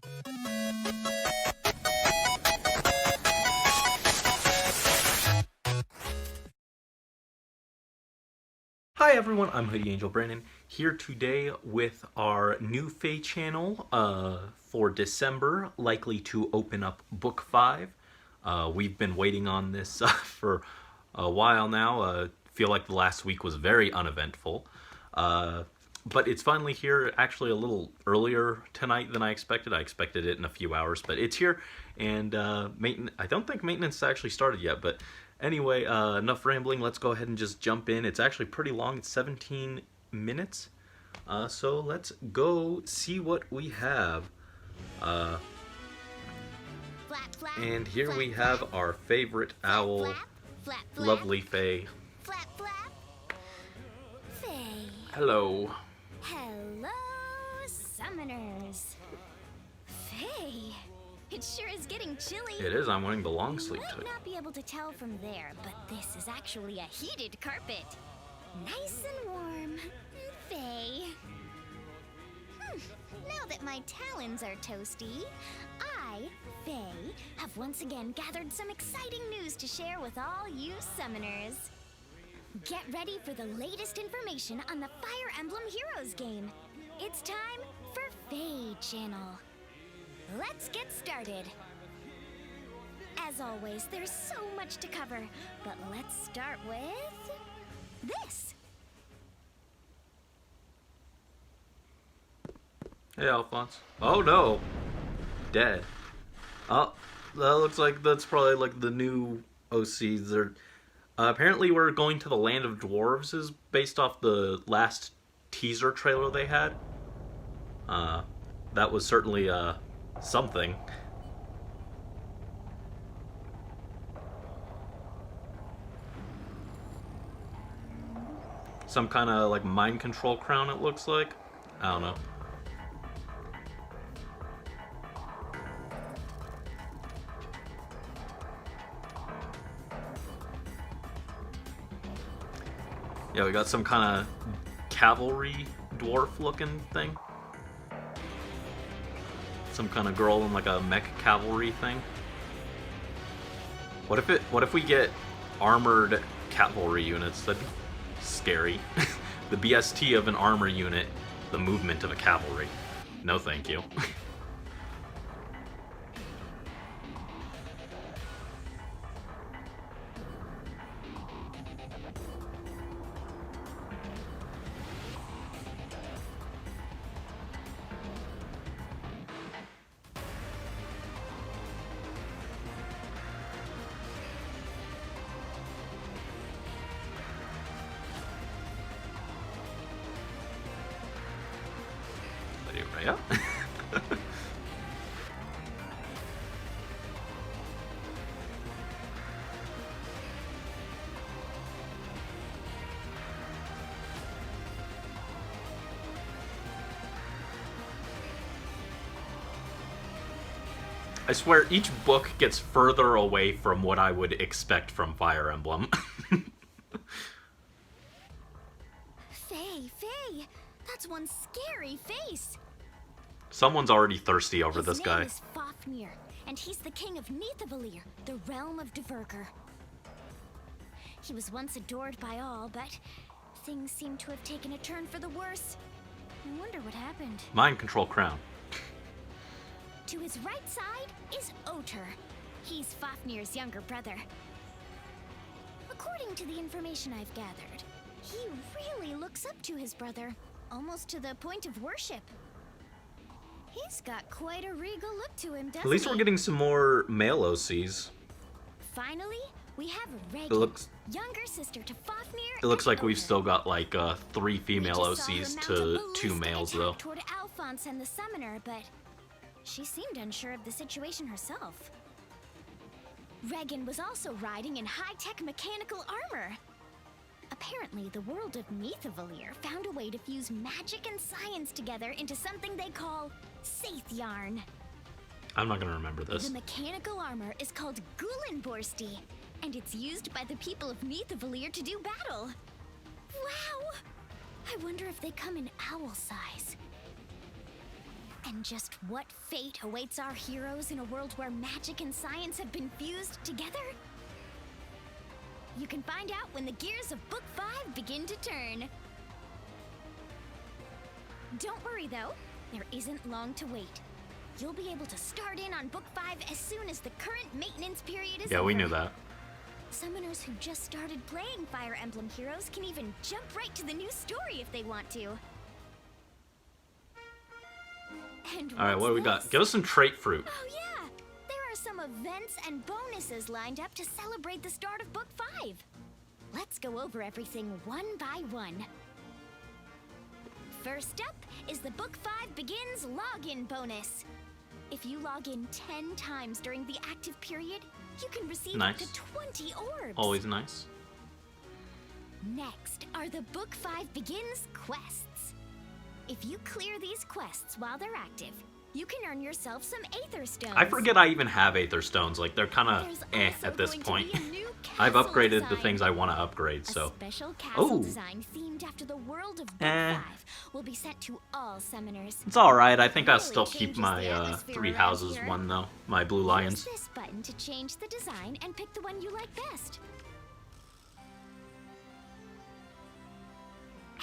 Hi everyone, I'm Hoodie Angel Brandon, here today with our new FEH channel for December, likely to open up Book 5. We've been waiting on this for a while now. Feel like the last week was very uneventful. But it's finally here, actually a little earlier tonight than I expected. I expected it in a few hours, but it's here, and I don't think maintenance actually started yet, but anyway, enough rambling. Let's go ahead and just jump in. It's actually pretty long. It's 17 minutes. So let's go see what we have. And here we have our favorite owl, lovely Faye. Hello. Hello, summoners. Faye, it sure is getting chilly. It is. I'm wearing the long sleeve You today. might not be able to tell from there, but this is actually a heated carpet. Nice and warm. Faye. Now that my talons are toasty, I, Faye, have once again gathered some exciting news to share with all you summoners. Get ready for the latest information on the Fire Emblem Heroes game. It's time for FEH Channel. Let's get started. As always, there's so much to cover, but let's start with this. Hey, Alphonse. Oh no, dead. Oh, that looks like that's probably like the new OCs. They're apparently we're going to the land of dwarves is based off the last teaser trailer they had. That was certainly something. Some kind of like mind control crown, it looks like. I don't know. Yeah, we got some kind of cavalry dwarf looking thing. Some kind of girl in like a mech cavalry thing. What if we get armored cavalry units? That'd be scary. The BST of an armor unit, the movement of a cavalry. No thank you. Yeah. I swear each book gets further away from what I would expect from Fire Emblem. Faye, that's one scary face. Someone's already thirsty over this His guy. name is Fafnir, and he's the king of Neithavelir, the realm of Dverker. He was once adored by all, but things seem to have taken a turn for the worse. I wonder what happened. Mind control crown. To his right side is Oter. He's Fafnir's younger brother. According to the information I've gathered, he really looks up to his brother, almost to the point of worship. He's got quite a regal look to him, doesn't he? At least we're getting some more male OCs. Finally, we have It Regan, looks younger sister to Fafnir. it looks and like we've Oter. still got like 3 female We just saw her OCs mount to a 2 ballistic males attack though. toward Alphonse and the summoner, but she seemed unsure of the situation herself. Regan was also riding in high-tech mechanical armor. Apparently, the world of Neithavelir found a way to fuse magic and science together into something they call Saith Yarn. I'm not gonna remember this. The mechanical armor is called Gulenborsti, and it's used by the people of Neithavelir to do battle. Wow! I wonder if they come in owl size. And just what fate awaits our heroes in a world where magic and science have been fused together? You can find out when the gears of Book 5 begin to turn. Don't worry though, there isn't long to wait. You'll be able to start in on Book 5 as soon as the current maintenance period is over. Yeah, we knew that. Summoners who just started playing Fire Emblem Heroes can even jump right to the new story if they want to. And All right, what do we got? this? Give us some trait fruit. Oh yeah! There are some events and bonuses lined up to celebrate the start of Book 5. Let's go over everything one by one. First up is the Book 5 Begins login bonus. If you log in 10 times during the active period, you can receive up to 20 orbs. Always nice. Next are the Book 5 Begins quests. If you clear these quests while they're active, you can earn yourself some Aether Stones. I forget I even have Aether Stones. Like, they're kind of There's at this also point. going to be a new I've castle upgraded the design. things I want to upgrade, A so. special castle Oh. design themed after the world of Book Eh. 5 will be sent to all summoners. It's alright. I think I'll Really still keep changes the my atmosphere three around houses here. one, though. My blue lions. Use this button to change the design and pick the one you like best.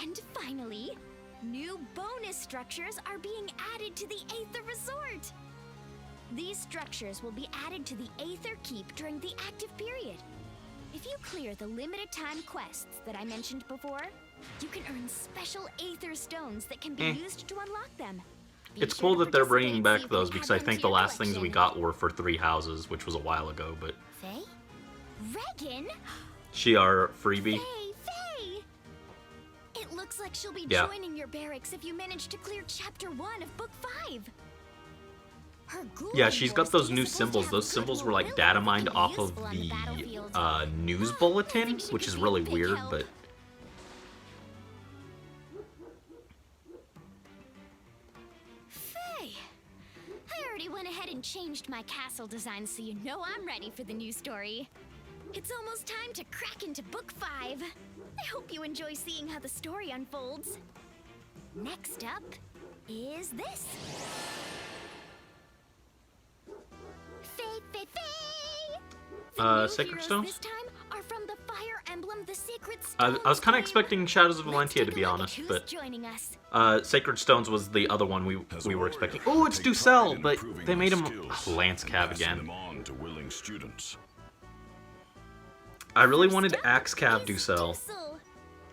And finally, new bonus structures are being added to the Aether Resort. These structures will be added to the Aether Keep during the active period. If you clear the limited time quests that I mentioned before, you can earn special Aether Stones that can be used to unlock them. Be It's sure cool to that they're participate, bringing see back if those you because can I add think them the to your last things we collection. got were for three houses, which was a while ago, but Faye? Regan? she our freebie. Faye! It looks like she'll be Yeah. joining your barracks if you manage to clear Chapter 1 of Book 5. Her Yeah, Ghoulie she's got Voice those is new supposed to symbols. have Those good symbols were like mobility data that mined can be off of useful on the the battlefield. news I bulletin, think she which could is be a really big weird, help. but Faye! I already went ahead and changed my castle design so you know I'm ready for the new story. It's almost time to crack into Book 5. I hope you enjoy seeing how the story unfolds. Next up is this. Faye! The new Sacred heroes Stones? this time are from the Fire Emblem, the Sacred Stones I was kind of game. expecting Shadows of Let's Valentia take to a be look at honest, who's but joining us. Sacred Stones was the other one we As a were warrior, expecting. Oh, it's take Ducell, pride in but improving they my made him skills Lance and Cav passing again. them on to willing students. I really First wanted up Axe Cav is Ducell, Ducell.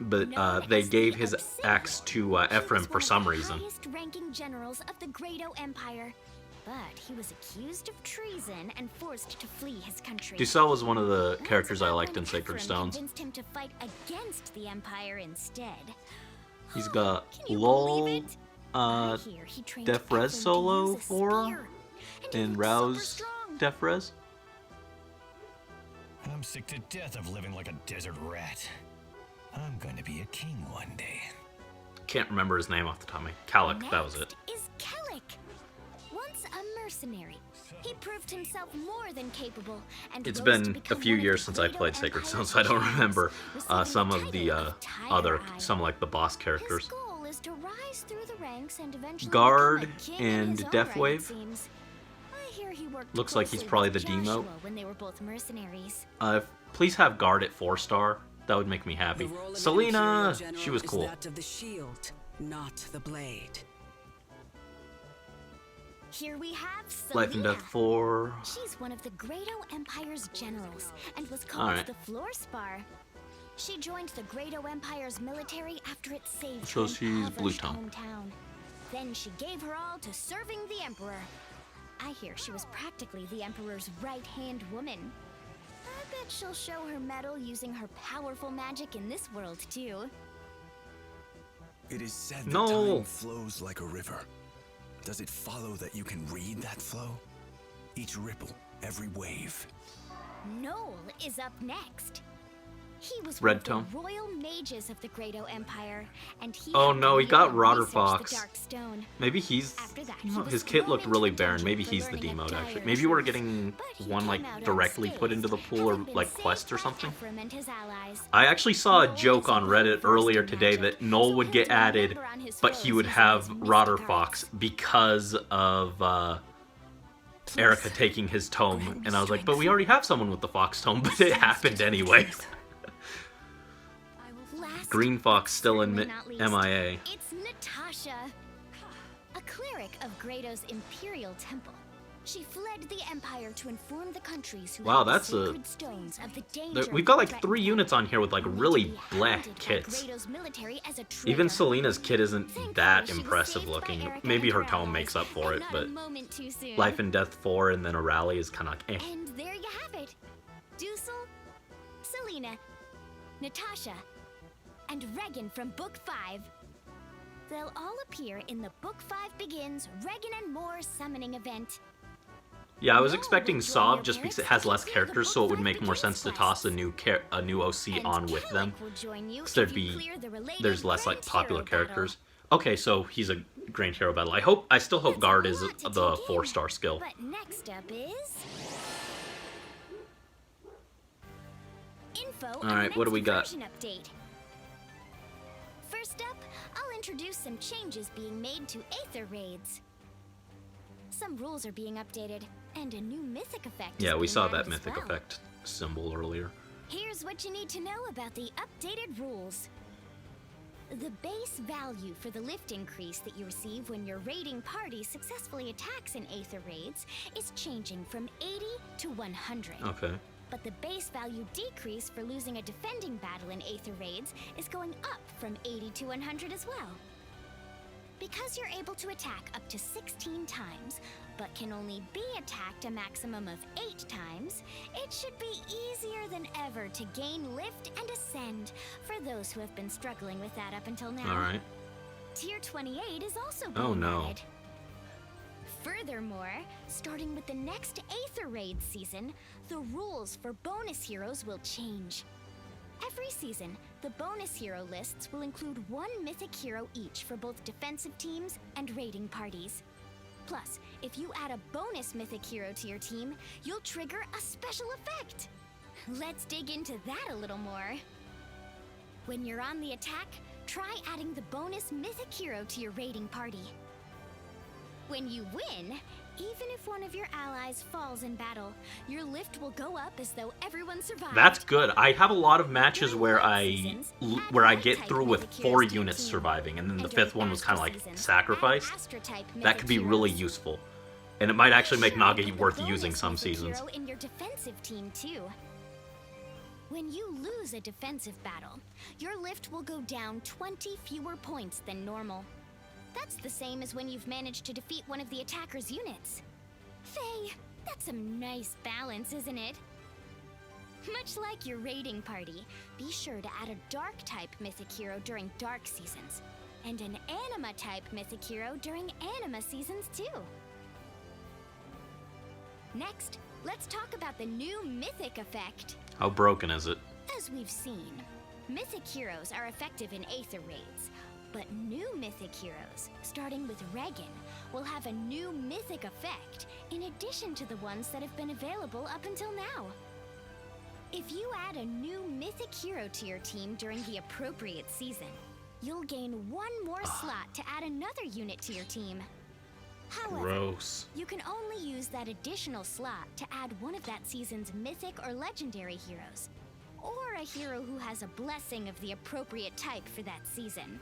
but Known they as gave the his Obsidian, axe to he Ephraim was for one of some the reason. highest-ranking generals of the Great-O Empire, but he was accused of treason and forced to flee his country. Ducell was one of the Once characters I about liked when in Sacred Ephraim Stones. convinced him to fight against the Empire instead. He's got Can you LOL, believe it? I hear he trained Ephraim Defrez to solo use a for, spear, and he and looks Rouse super strong. Defrez. I'm sick to death of living like a desert rat. I'm going to be a king one day. Can't remember his name off the top of my Calic, that was it. Next is Kellic. Once a mercenary, he proved himself more than capable and It's rose been to a become few one of years the since I Great-O played Sacred Empire's Stones, so I don't champions, remember receiving some the of the title Tiger other, Eye. some like the boss His characters. goal is to rise through the ranks and eventually Guard become a king in and his own Death right, Wave. it seems. I hear he worked Looks like he's closely probably with the Demo. Joshua when they were both mercenaries. Please have Guard at 4-star. That would make me happy. The role of an Selena, Imperial General she was is cool. that of the shield, not the blade. Here we have Selena. Life and Death 4. She's one of the Great-O Empire's generals and was called Alright. the Floorspar. She joined the Great-O Empire's military after it saved So her she's impoverished Blue Tongue. hometown. Then she gave her all to serving the Emperor. I hear she was practically the Emperor's right-hand woman. I bet she'll show her mettle using her powerful magic in this world, too. It is said that No. time flows like a river. Does it follow that you can read that flow? Each ripple, every wave. Noel is up next. He was Red one of tone. the royal mages of the Grado Empire, and he Oh helped no, he got Leon Rotter research Fox. the Dark Stone. Maybe he's... After that, you he know, was his kit looked thrown really into barren. dungeon Maybe for he's the learning a demote, actually. dire Maybe we're truth. getting But he one, came like, out directly put unscathed, into the pool or, having been like, saved quest or by something. Ephraim and his allies. I actually saw a Noel joke is a on Reddit well-versed earlier in today magic, that Noel so would he'll get added, remember on his but he foes would using have his mystic Rotter arts. Fox because of Erica taking his tome. And I was like, but we already have someone with the Fox tome, but it happened anyway. Last, Green Fox but still in certainly not least, MIA. It's Natasha, a cleric of Grado's Imperial Temple. She fled the Empire to inform the countries who Wow, had the that's a- sacred stones of the danger We've got like that 3 threatened units on here with like really them, only to be black hounded by kits. Grado's military as a Even traitor. Selena's kit isn't Thankfully, that she was impressive saved by looking. Erica Maybe and her her tome allies, makes up for and it, not but a moment too soon. Life and Death 4 and then a rally is kind of eh. And there you have it. Dusel, Selena, Natasha, and Regan from Book 5. They'll all appear in the Book 5 Begins Regan and More summoning event. Yeah, I was Noel expecting will join Sov your just because it parents has less to clear the characters, Book so it would 5 make more Begins sense to toss a new OC And on with them. Kellic will join you Because if you clear the related there's less like Grand popular Hero battle. characters. Okay, so he's a Grand Hero battle. I still hope That's a Guard is lot to the take 4-star in. skill. But next up is info on Alright, the what do we next got? version update. First up, I'll introduce some changes being made to Aether Raids. Some rules are being updated, and a new mythic effect is Yeah, we being saw added that as mythic well. effect symbol earlier. Here's what you need to know about the updated rules. The base value for the lift increase that you receive when your raiding party successfully attacks in Aether Raids is changing from 80 to 100. Okay. But the base value decrease for losing a defending battle in Aether Raids is going up from 80 to 100 as well. Because you're able to attack up to 16 times, but can only be attacked a maximum of 8 times, it should be easier than ever to gain lift and ascend for those who have been struggling with that up until now. Alright. Tier 28 is also being Oh, no. added. Furthermore, starting with the next Aether Raid season, the rules for bonus heroes will change. Every season, the bonus hero lists will include 1 mythic hero each for both defensive teams and raiding parties. Plus, if you add a bonus mythic hero to your team, you'll trigger a special effect. Let's dig into that a little more. When you're on the attack, try adding the bonus mythic hero to your raiding party. When you win, even if one of your allies falls in battle, your lift will go up as though everyone survived. That's good. I have a lot of matches During where light I seasons, add where I light get type through with mythic 4 heroes to your units team. surviving, and then the And during 5th one was kind of Astro like seasons, sacrificed. add Astro type That mythic could be really heroes. useful. And it might actually make Be sure to Nagi put the worth bonus using some mythic seasons. hero in your defensive team too. When you lose a defensive battle, your lift will go down 20 fewer points than normal. That's the same as when you've managed to defeat one of the attacker's units. Faye, that's some nice balance, isn't it? Much like your raiding party, be sure to add a dark-type mythic hero during dark seasons, and an anima-type mythic hero during anima seasons too. Next, let's talk about the new mythic effect. How broken is it? As we've seen, mythic heroes are effective in Aether Raids, but new mythic heroes, starting with Regan, will have a new mythic effect in addition to the ones that have been available up until now. If you add a new mythic hero to your team during the appropriate season, you'll gain 1 more slot to add another unit to your team. However, Gross. you can only use that additional slot to add one of that season's mythic or legendary heroes, or a hero who has a blessing of the appropriate type for that season.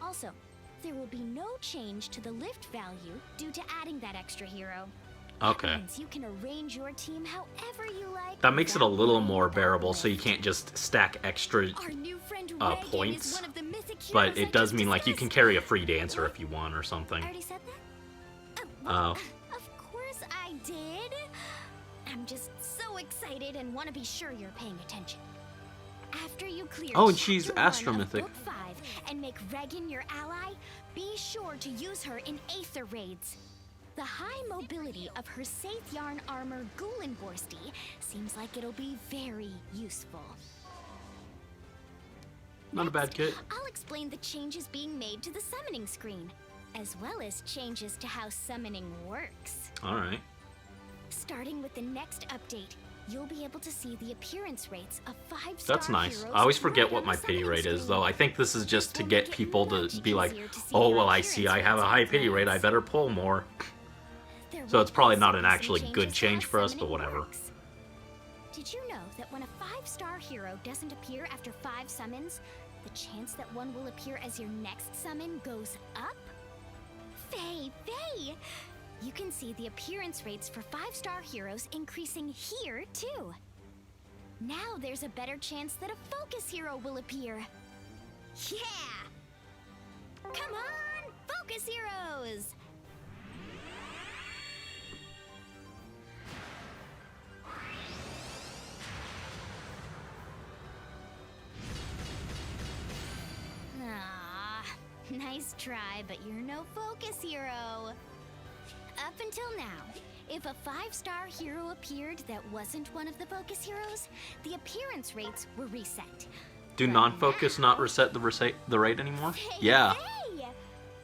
Also, there will be no change to the lift value due to adding that extra hero. Okay. That means you can arrange your team however you like. That makes it a without little worrying more about bearable, so you lift. can't just stack extra Our new friend Regan points. is one of the mythic heroes But I it does just mean like you can discussed. carry a free dancer if you want or something. I already said that? Oh. Of course I did. I'm just so excited and want to be sure you're paying attention. After you clear Oh, and she's Chapter 1 astromythic. of Book 5 and make Regan your ally, be sure to use her in Aether Raids. The high mobility of her Saith Yarn armor Gulenborsti seems like it'll be very useful. Not a bad kit. I'll explain the changes being made to the summoning screen, as well as changes to how summoning works. Alright. Starting with the next update, you'll be able to see the appearance rates of 5-star That's nice. heroes I always forget right what on my the pity summoning rate is, screen. though. I think this is just to This will get make it people to much be like, easier to see oh, your well, I see I appearance have a rates high in pity rate, I advance. better pull more. There So will it's probably not also an be some actually good changes to change how for us, but summoning whatever. works. Did you know that when a 5-star hero doesn't appear after 5 summons, the chance that one will appear as your next summon goes up? Faye! You can see the appearance rates for 5-star heroes increasing here, too. Now there's a better chance that a focus hero will appear. Yeah! Come on, focus heroes! Ah, nice try, but you're no focus hero. Up until now, if a 5-star hero appeared that wasn't one of the focus heroes, the appearance rates were reset. Do But non-focus now- not reset the rate anymore? Hey, Yeah. hey!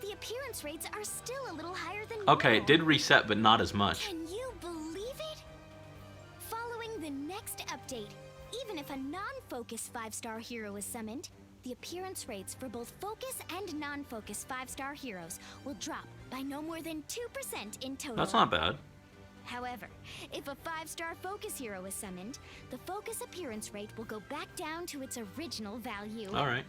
The appearance rates are still a little higher than Okay, it normal. did reset, but not as much. Can you believe it? Following the next update, even if a non-focus 5-star hero is summoned, the appearance rates for both focus and non-focus 5-star heroes will drop by no more than 2% in total. That's not bad. However, if a 5-star focus hero is summoned, the focus appearance rate will go back down to its original value. Alright.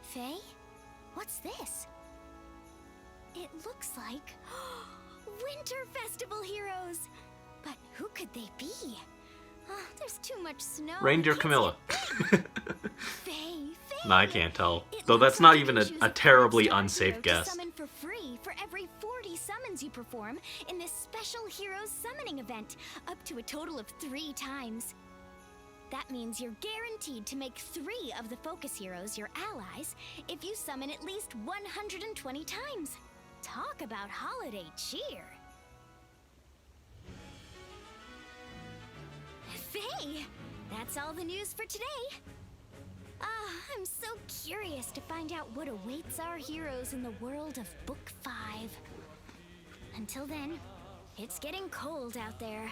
Faye? What's this? It looks like Winter Festival heroes. But who could they be? There's too much snow. Reindeer Can't Camilla. see- Faye. No, I can't tell. It Though looks that's not like you even can a choose terribly 5-star unsafe hero to guess. summon for free for every 40 summons you perform in this special Heroes Summoning event, up to a total of 3 times. That means you're guaranteed to make 3 of the focus heroes your allies if you summon at least 120 times. Talk about holiday cheer. Faye, that's all the news for today. I'm so curious to find out what awaits our heroes in the world of Book 5. Until then, it's getting cold out there.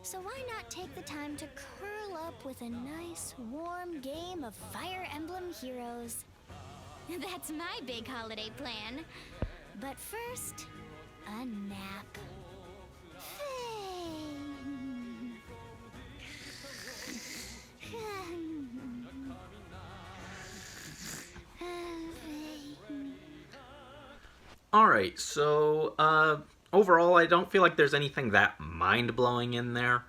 So why not take the time to curl up with a nice, warm game of Fire Emblem Heroes? That's my big holiday plan. But first, a nap. Alright, so overall I don't feel like there's anything that mind-blowing in there.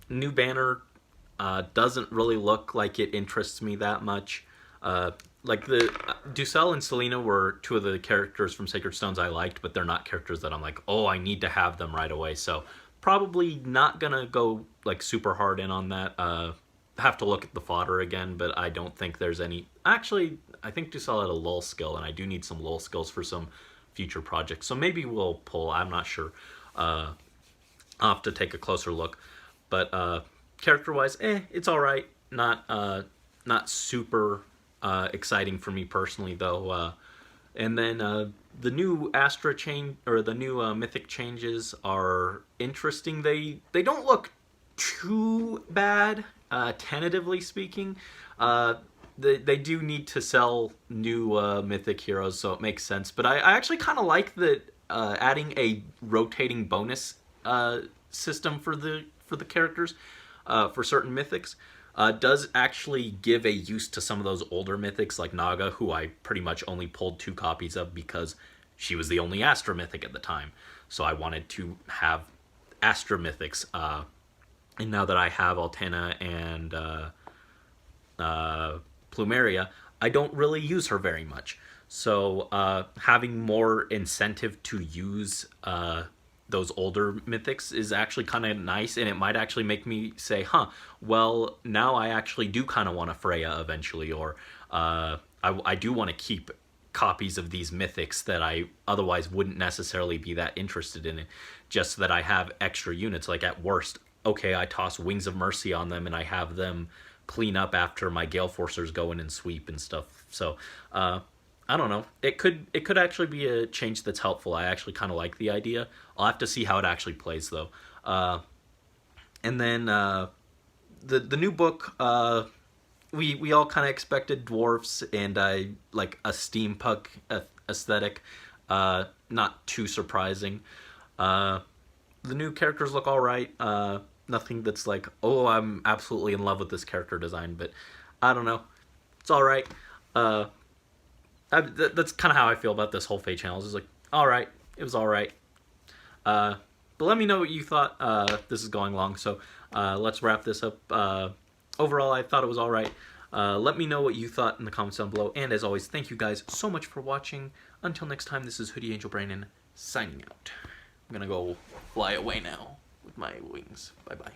New banner doesn't really look like it interests me that much. Like the Ducelle and Selena were 2 of the characters from Sacred Stones I liked, but they're not characters that I'm like, oh, I need to have them right away. So probably not gonna go like super hard in on that. Have to look at the fodder again, but I don't think there's any. Actually, I think Ducelle had a lull skill, and I do need some lull skills for some future projects. So maybe we'll pull. I'm not sure. I'll have to take a closer look. But character-wise, it's all right. Not super exciting for me personally, though. And then the new Astra change or the new Mythic changes are interesting. They don't look too bad, tentatively speaking. They do need to sell new Mythic heroes, so it makes sense. But I actually kind of like that adding a rotating bonus system for the characters for certain Mythics. Does actually give a use to some of those older Mythics like Naga, who I pretty much only pulled 2 copies of because she was the only Astra Mythic at the time. So I wanted to have Astra Mythics. And now that I have Altena and Plumeria, I don't really use her very much. So having more incentive to use those older Mythics is actually kind of nice, and it might actually make me say, well, now I actually do kind of want a Freya eventually, or I do want to keep copies of these mythics that I otherwise wouldn't necessarily be that interested in it, just so that I have extra units. Like at worst, okay, I toss Wings of Mercy on them and I have them clean up after my Gale Forcers go in and sweep and stuff. So I don't know. It could actually be a change that's helpful. I actually kind of like the idea. I'll have to see how it actually plays though. And then the new book, we all kind of expected dwarfs and like a steampunk aesthetic. Not too surprising. The new characters look all right. Nothing that's like, oh, I'm absolutely in love with this character design, but I don't know. It's all right. That's kind of how I feel about this whole FEH Channel. It's like, all right, it was all right. But let me know what you thought. This is going long, so let's wrap this up. Overall, I thought it was all right. Let me know what you thought in the comments down below. And as always, thank you guys so much for watching. Until next time, this is Hoodie Angel Brandon signing out. I'm gonna go fly away now with my wings. Bye-bye.